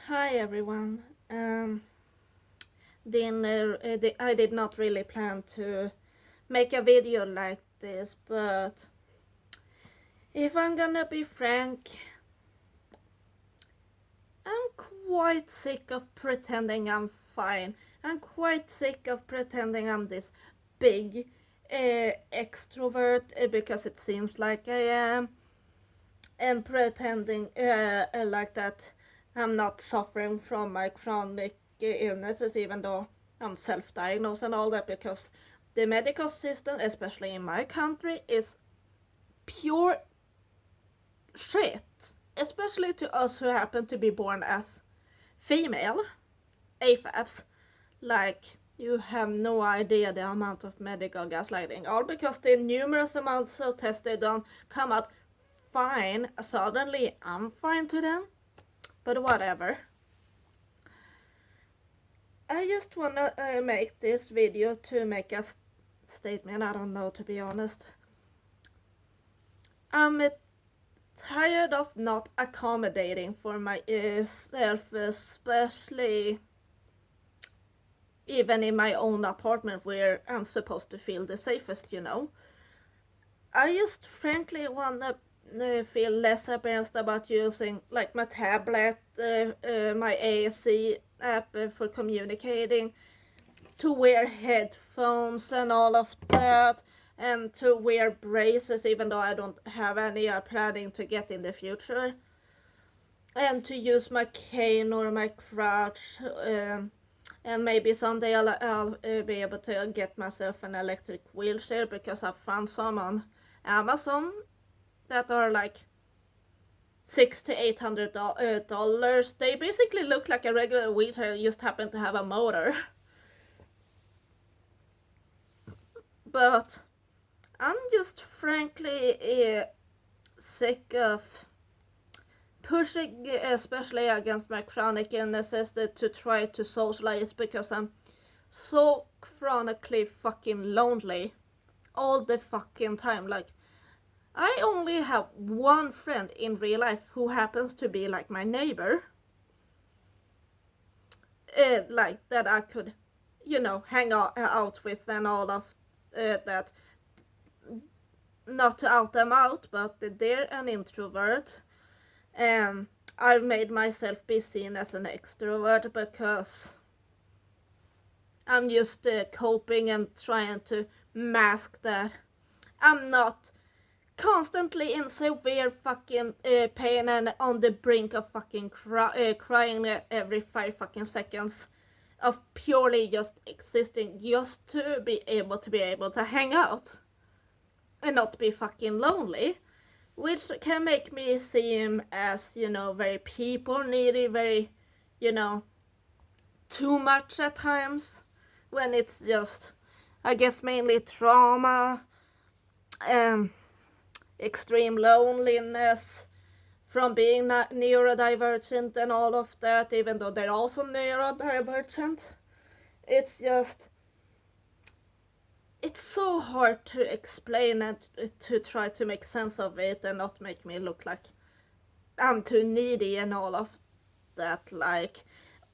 Hi everyone. I did not really plan to make a video like this, but if I'm gonna be frank, I'm quite sick of pretending I'm fine. I'm quite sick of pretending I'm this big extrovert because it seems like I am, and pretending like that I'm not suffering from my chronic illnesses, even though I'm self-diagnosed and all that, because the medical system, especially in my country, is pure shit. Especially to us who happen to be born as female AFABs. Like, you have no idea the amount of medical gaslighting, all because the numerous amounts of tests they don't come out fine. Suddenly, I'm fine to them. But whatever. I just wanna make this video to make a statement. I don't know, to be honest. I'm tired of not accommodating for myself, especially even in my own apartment where I'm supposed to feel the safest. I just frankly wanna feel less embarrassed about using like my tablet, my AAC app for communicating, to wear headphones and all of that, and to wear braces even though I don't have any planning to get in the future, and to use my cane or my crutch, and maybe someday I'll be able to get myself an electric wheelchair because I found some on Amazon that are like $600 to $800. They basically look like a regular wheelchair, just happen to have a motor. But I'm just frankly sick of pushing, especially against my chronic illnesses, to try to socialize because I'm so chronically fucking lonely all the fucking time. Like, I only have one friend in real life who happens to be like my neighbor, like that I could, hang out with and all of that. Not to out them out, but they're an introvert. I've made myself be seen as an extrovert because I'm just coping and trying to mask that I'm not constantly in severe fucking pain and on the brink of fucking crying every 5 fucking seconds of purely just existing just to be able to hang out and not be fucking lonely, which can make me seem as, very people needy, very, you know, too much at times, when it's just, I guess, mainly trauma, um, extreme loneliness from being neurodivergent and all of that, even though they're also neurodivergent. It's just, it's so hard to explain and to try to make sense of it and not make me look like I'm too needy and all of that. Like,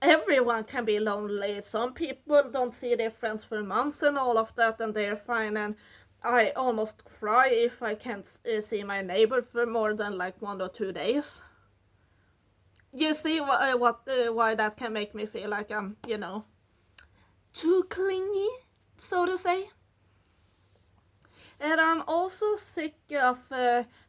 everyone can be lonely. Some people don't see their friends for months and all of that, and they're fine. And I almost cry if I can't see my neighbor for more than like 1 or 2 days. You see why that can make me feel like I'm, too clingy, so to say. And I'm also sick of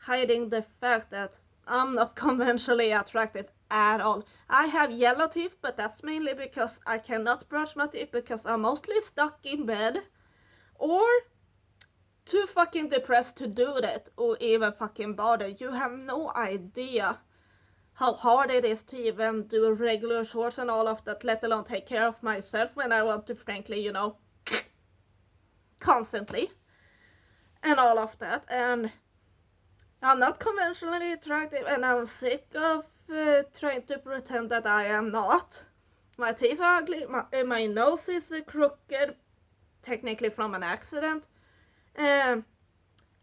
hiding the fact that I'm not conventionally attractive at all. I have yellow teeth, but that's mainly because I cannot brush my teeth because I'm mostly stuck in bed or too fucking depressed to do that or even fucking bother. You have no idea how hard it is to even do regular chores and all of that, let alone take care of myself when I want to, frankly, constantly and all of that. And I'm not conventionally attractive, and I'm sick of trying to pretend that I am not. My teeth are ugly, my nose is crooked, technically from an accident. I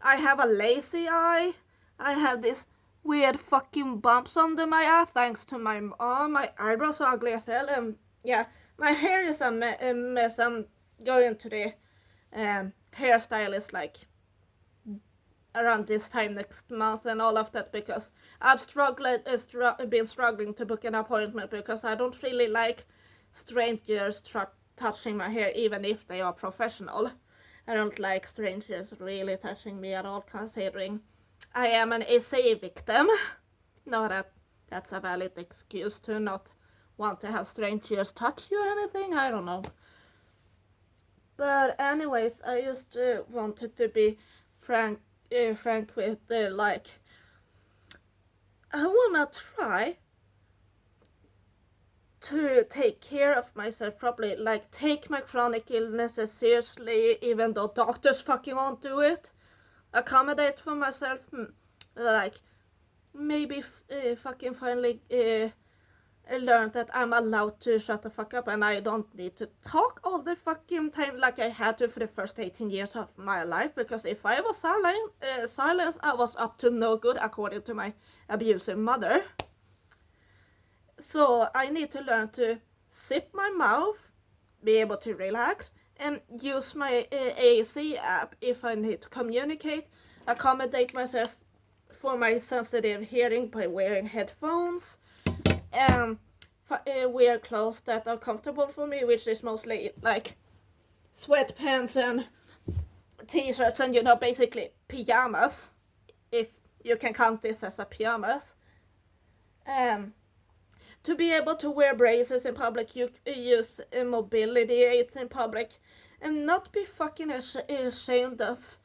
have a lazy eye. I have this weird fucking bumps under my eye thanks to my mom. My eyebrows are ugly as hell, and yeah, my hair is a mess. I'm going to the hairstylist like around this time next month and all of that, because I've been struggling to book an appointment because I don't really like strangers touching my hair, even if they are professional. I don't like strangers really touching me at all, considering I am an SA victim. Not that that's a valid excuse to not want to have strangers touch you or anything, I don't know. But anyways, I just wanted to be frank with like, I wanna try to take care of myself properly, like take my chronic illnesses seriously, even though doctors fucking won't do it. Accommodate for myself, like maybe fucking finally learned that I'm allowed to shut the fuck up and I don't need to talk all the fucking time like I had to for the first 18 years of my life, because if I was silent, I was up to no good according to my abusive mother. So I need to learn to zip my mouth, be able to relax, and use my AAC app if I need to communicate, accommodate myself for my sensitive hearing by wearing headphones, wear clothes that are comfortable for me, which is mostly like sweatpants and t-shirts and, you know, basically pajamas, if you can count this as a pajamas. To be able to wear braces in public, use mobility aids in public, and not be fucking ashamed of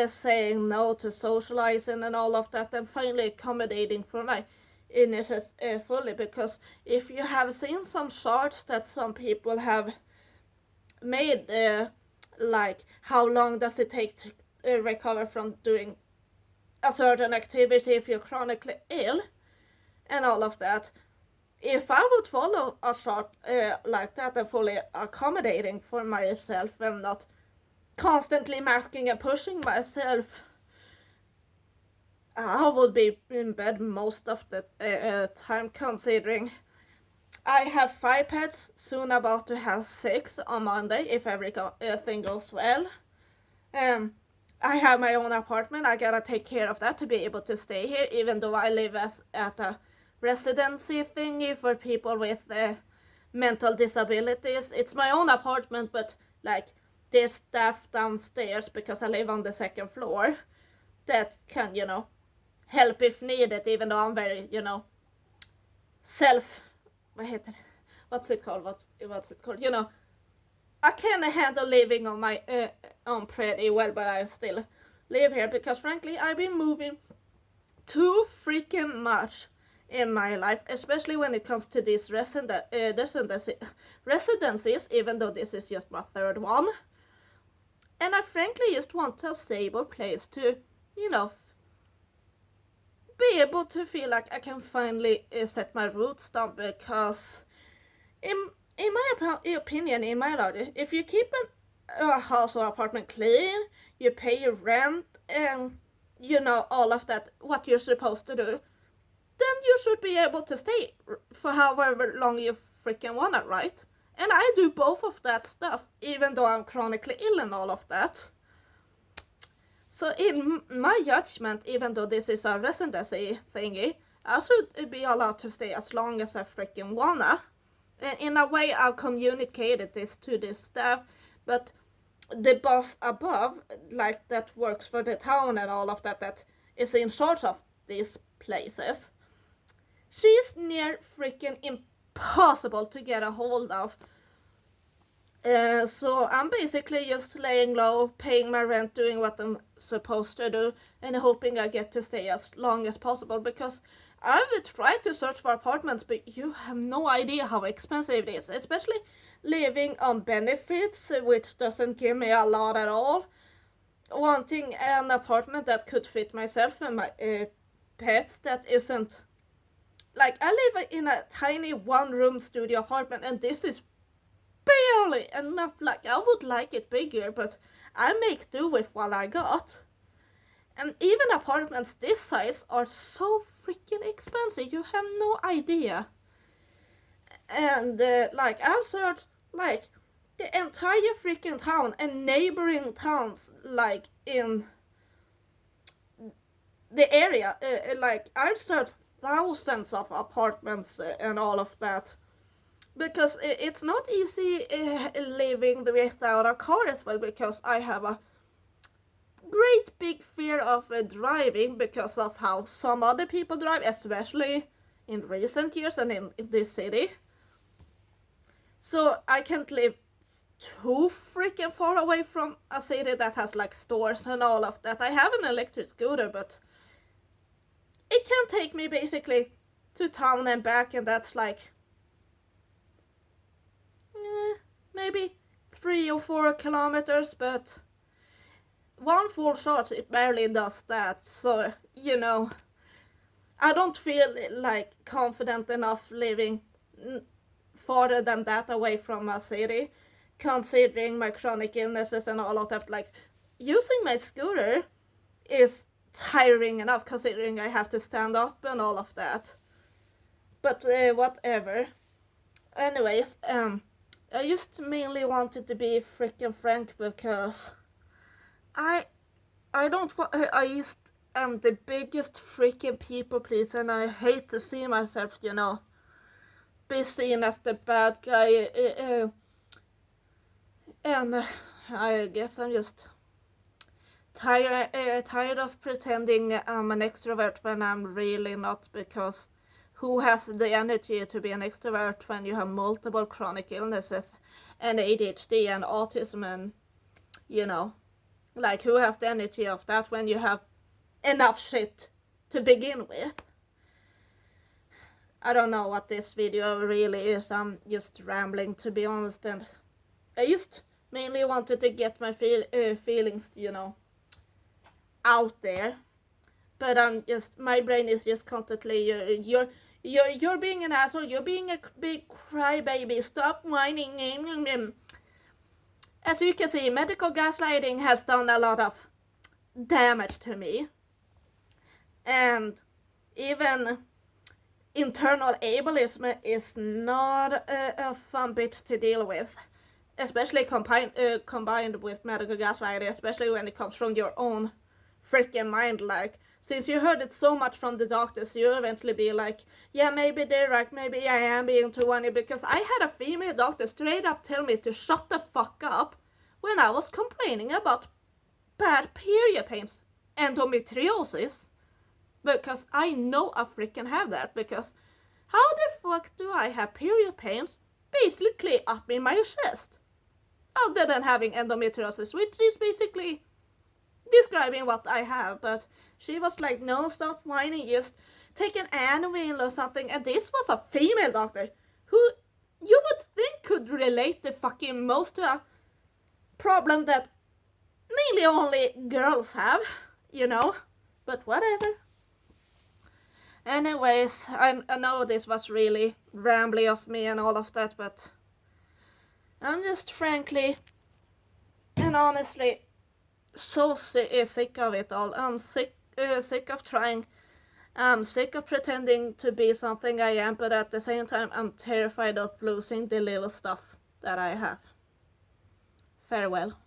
saying no to socializing and all of that, and finally accommodating for my illnesses fully. Because if you have seen some charts that some people have made, like how long does it take to recover from doing a certain activity if you're chronically ill and all of that, if I would follow a chart like that and fully accommodating for myself and not constantly masking and pushing myself, I would be in bed most of the time, considering I have 5 pets, soon about to have 6 on Monday if everything goes well. I have my own apartment, I gotta take care of that to be able to stay here, even though I live at a residency thingy for people with mental disabilities. It's my own apartment, but like there's staff downstairs because I live on the 2nd floor that can, you know, help if needed, even though I'm very, you know, what's it called, you know, I can handle living on my own pretty well, but I still live here because frankly I've been moving too freaking much in my life, especially when it comes to these residencies, even though this is just my 3rd one. And I frankly just want a stable place to, you know, be able to feel like I can finally set my roots down, because in my opinion, in my logic, if you keep a house or apartment clean, you pay your rent, and you know all of that, what you're supposed to do, then you should be able to stay for however long you freaking wanna, right? And I do both of that stuff, even though I'm chronically ill and all of that. So in my judgment, even though this is a residency thingy, I should be allowed to stay as long as I freaking wanna. And in a way, I've communicated this to the staff, but the boss above, like that works for the town and all of that, that is in charge of these places, she's near freaking impossible to get a hold of. So I'm basically just laying low, paying my rent, doing what I'm supposed to do, and hoping I get to stay as long as possible, because I've tried to search for apartments, but you have no idea how expensive it is, especially living on benefits, which doesn't give me a lot at all. Wanting an apartment that could fit myself and my pets that isn't... Like, I live in a tiny 1-room studio apartment, and this is barely enough. Like, I would like it bigger, but I make do with what I got. And even apartments this size are so freaking expensive, you have no idea. And like I've searched like the entire freaking town and neighboring towns like in the area. Like I've searched thousands of apartments and all of that. Because it's not easy living without a car as well, because I have a great big fear of driving because of how some other people drive, especially in recent years and in this city. So I can't live too freaking far away from a city that has like stores and all of that. I have an electric scooter, but it can take me basically to town and back, and that's like maybe 3 or 4 kilometers, but one full charge it barely does that. So I don't feel like confident enough living farther than that away from a city, considering my chronic illnesses and all of that. Like using my scooter is tiring enough, considering I have to stand up and all of that. But whatever. Anyways, I just mainly wanted to be freaking frank because I just am the biggest freaking people pleaser, and I hate to see myself, be seen as the bad guy. And I guess I'm just tired of pretending I'm an extrovert when I'm really not, because who has the energy to be an extrovert when you have multiple chronic illnesses and ADHD and autism and, like, who has the energy of that when you have enough shit to begin with? I don't know what this video really is. I'm just rambling, to be honest, and I just mainly wanted to get my feelings, out there. But my brain is just constantly, you're being an asshole, you're being a big crybaby, stop whining. As you can see, medical gaslighting has done a lot of damage to me. And even internal ableism is not a fun bit to deal with. Especially combined with medical gaslighting, especially when it comes from your own freaking mind. Like, since you heard it so much from the doctors, you eventually be like, yeah, maybe they're right, maybe I am being too whiny. Because I had a female doctor straight up tell me to shut the fuck up when I was complaining about bad period pains, endometriosis, because I know I freaking have that. Because how the fuck do I have period pains basically up in my chest? Other than having endometriosis, which is basically describing what I have. But she was like, no, stop whining, just take an Advil or something. And this was a female doctor who you would think could relate the fucking most to a problem that mainly only girls have, but whatever. Anyways, I know this was really rambly of me and all of that, but I'm just frankly and honestly so sick of it all. I'm sick of trying. I'm sick of pretending to be something I am, but at the same time I'm terrified of losing the little stuff that I have. Farewell.